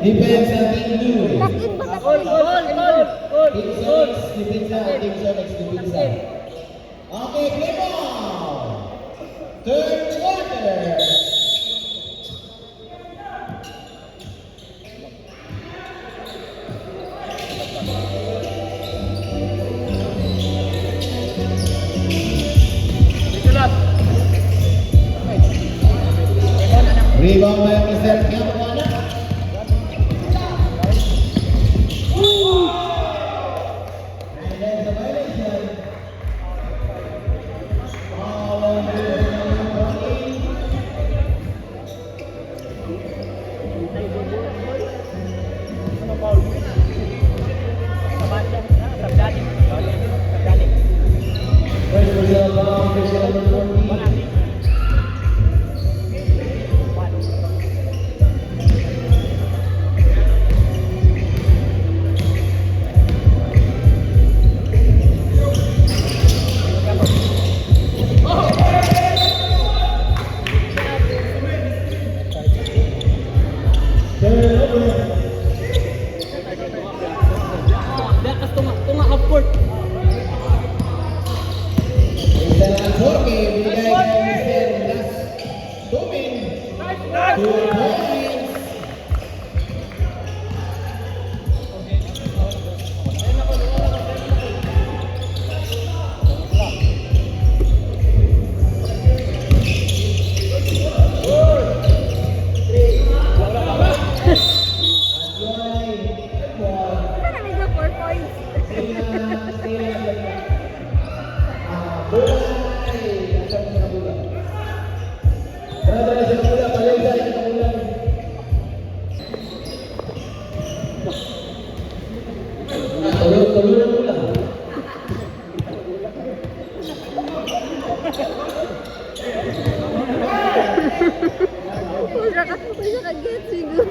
Depensa Team Blue. Bakit ba na Gol! Team Sonics, Depensa, Team Sonics, Depensa. Okay, play ball. Third quarter. Rebound by Mr. Capuana. And there's a violation. All on number 20. First personal foul, official number 14. Bisa kaget sih gue.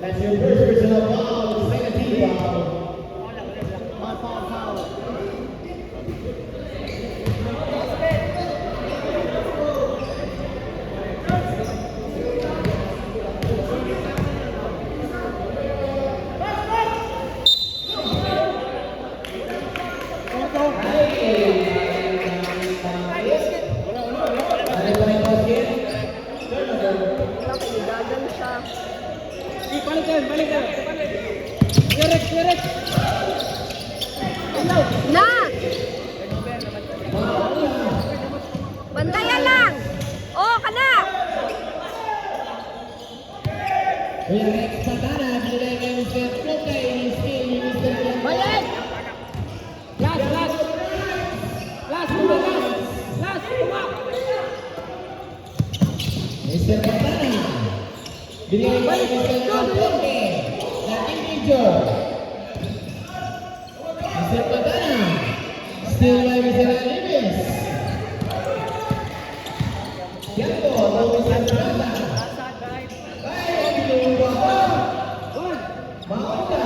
That's your first personal foul, second team foul. Na! Bantayan lang! Oh, kana! Balik! Mr. Pantana, binigay by Mr. Alfonte, dating major. Mr. Pantana, still by Mr. Alibis. Tiago, no Mr. Prata. Baik, Lupa. Maoka.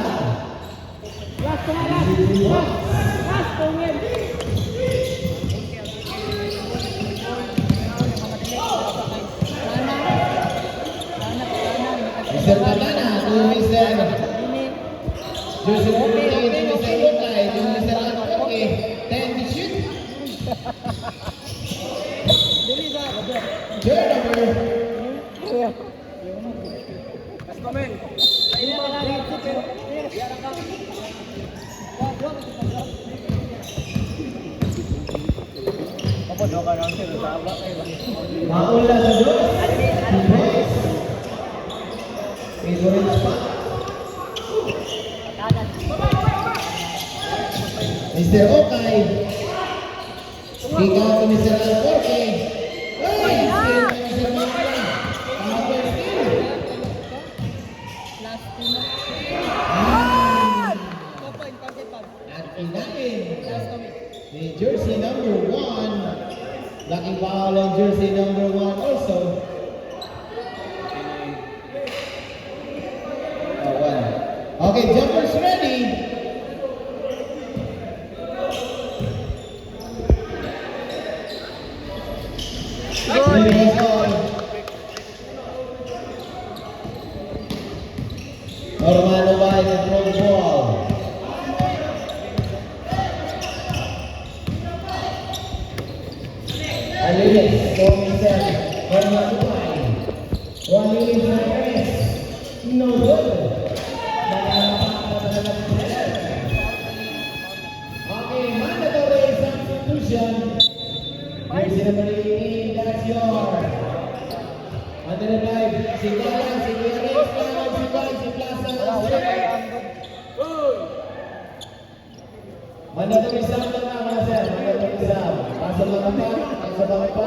Mr. Pantana, to Mr. Joseph Putin, to Mr. Lukay, to Mr. Alfonte, 10 to shoot. Turnover. Maula sa dos. Boys. Favorite spot. Mr. Okay. Kick out to Mr. Alforte. Hey! Still by Mr. Maula. Power still. At inamin. The jersey number 1. Lucky foul on jersey number 1 also. Okay, jumpers ready. Normano ba yung throw ball? Alilis, Comisen, Normano ba? One minute na press. No good. Okay, mandatory substitution. Here's the number 18, that's yours. Under the drive, si Galang, si Guerrero, si Juan, si Plaza, mandatory sub na mga sir, mandatory sub. Pasok lang ang pa, pasok lang ang pa.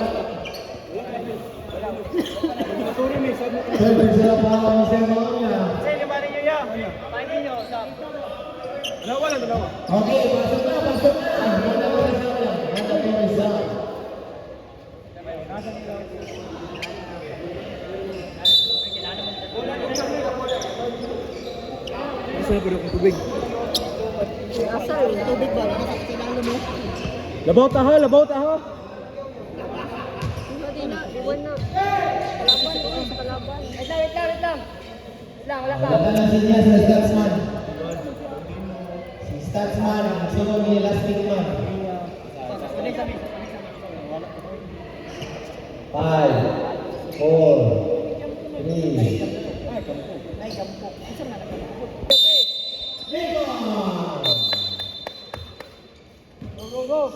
Sir, sila pa ako ng sir mga niya. Okay, pasok na, pasok na. Mandatory sub lang, mandatory sub. Masaya pero kung tubig. Asal, tubig ba? Labaw taho, labaw taho. Hindi na, iwan na. Kalaban, iwan sa kalaban. Wait lang. Wala ka. Wala na siya sa Statsman. Si Statsman, ang sunod ni Elastic Man. 5, 4, 3, Go.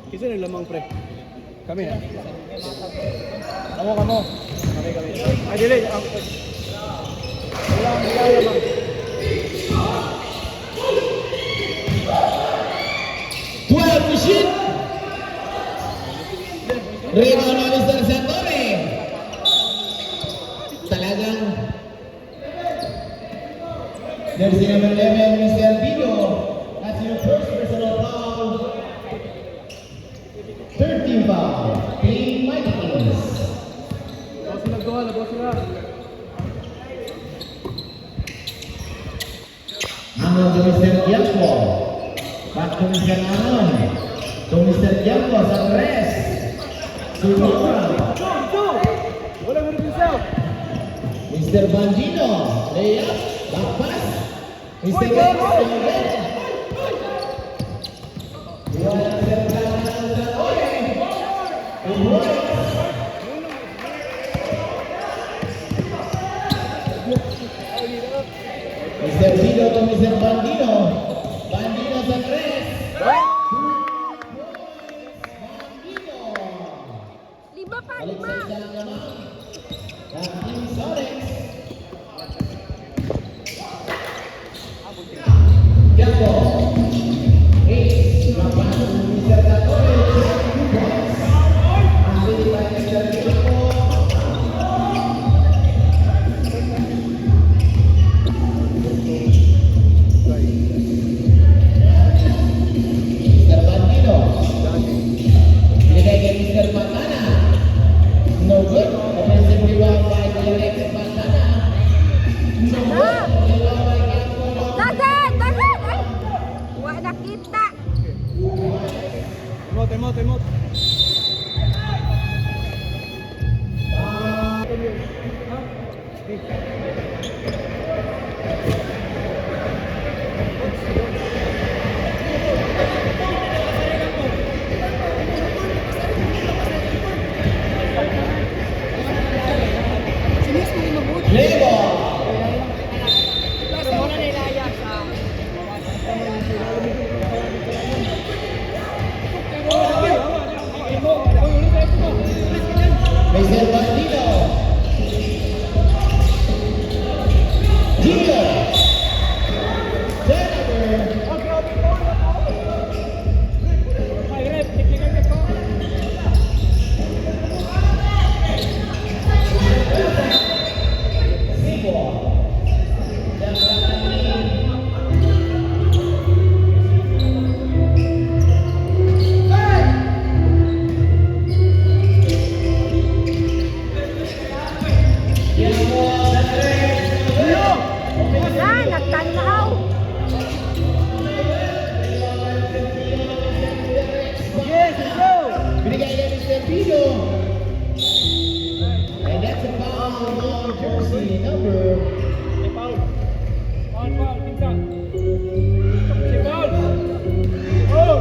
Kisa naglamang pre. Kami ha. Kamo. Kami. Ay dili. Wala lamang. Machine! Rino Mr. Santore. Talagang jersey number 11, Mr. Vino. That's your first personal foul. 13 foul. Team Vikings. Labaw sila. Amon to Mr. Giampo. Back to Mr. Amon. To Mr. Giampo sa press. Sumura. Wala mo rin isa. Mr. Bangino. Layup. Back pass. Mr. Rex. Mr. Vino to Mr. Bandino. Bandino sa tres. Bandino. Lima pa, Balik lima. sa isang naman. Ang Team Sorex. Yapo. Ace. Mapasok ni Mr. Tatore. Ang Philippine Mr. Yapo. Mr. Bandino. Binigay kay Mr. Pantana. No good. Offensive rebound by Alex Pantana. No good. Rebound by Giampo. Dagan! Ay! Wala nakita. Temot. Play ball. Mr. Bandino. Gio. Senator. Sibo. jersey number Foul. Foul. Pinsan. Foul. Oh!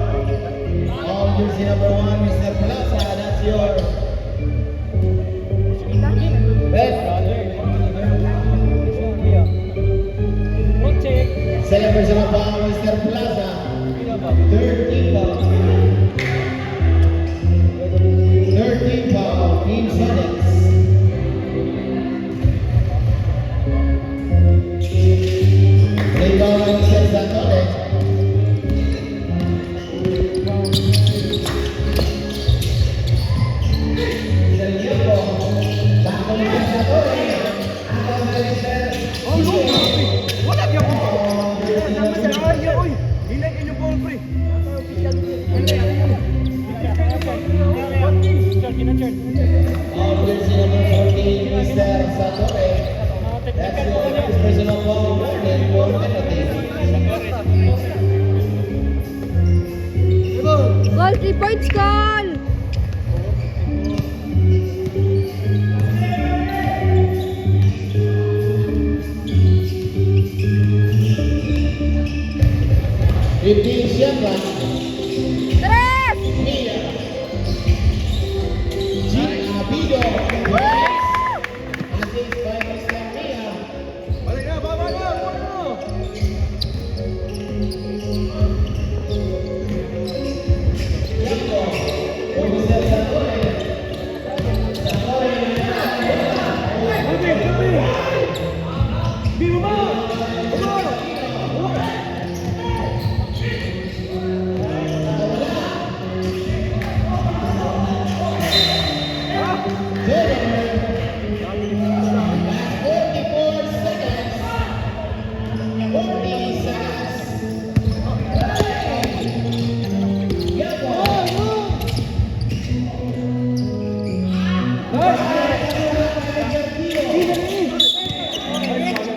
on jersey number 1, Mr. Plaza. That's your red. Celebration of foul, Mr. Plaza. Third team foul. Third team foul, Team Sonics. Play down by Mr. Santore. Mr. Diego. Back to Mr. Santore. Ako na Mr. Oh, no! Wala niya po! Jersey number Ay, niya, oy! Hinay inyong ball, pre! on jersey number 14, Mr. Santore. That's your expression of foul, warning for penalty. Goal, 3 points, goal! Fifteen Shetland, Tres! Mia. Jean Abido, assist by Mr. Mia. Balik na, baba na! Baba na! Diego, for Mr. Santore. Santore, Gabi! Di mo ba? Baba!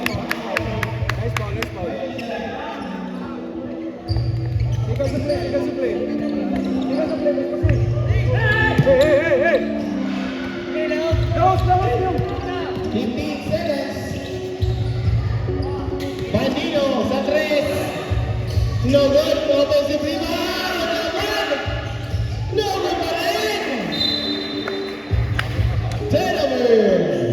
Nice ball, nice ball. Ikaw sa play, ikaw sa play. Ikaw sa play, ikaw sa play. Hey! Lawas yung! 15 seconds. Bandino sa 3. No good. Offensive rebound. No good. No good pa rin. Turnover.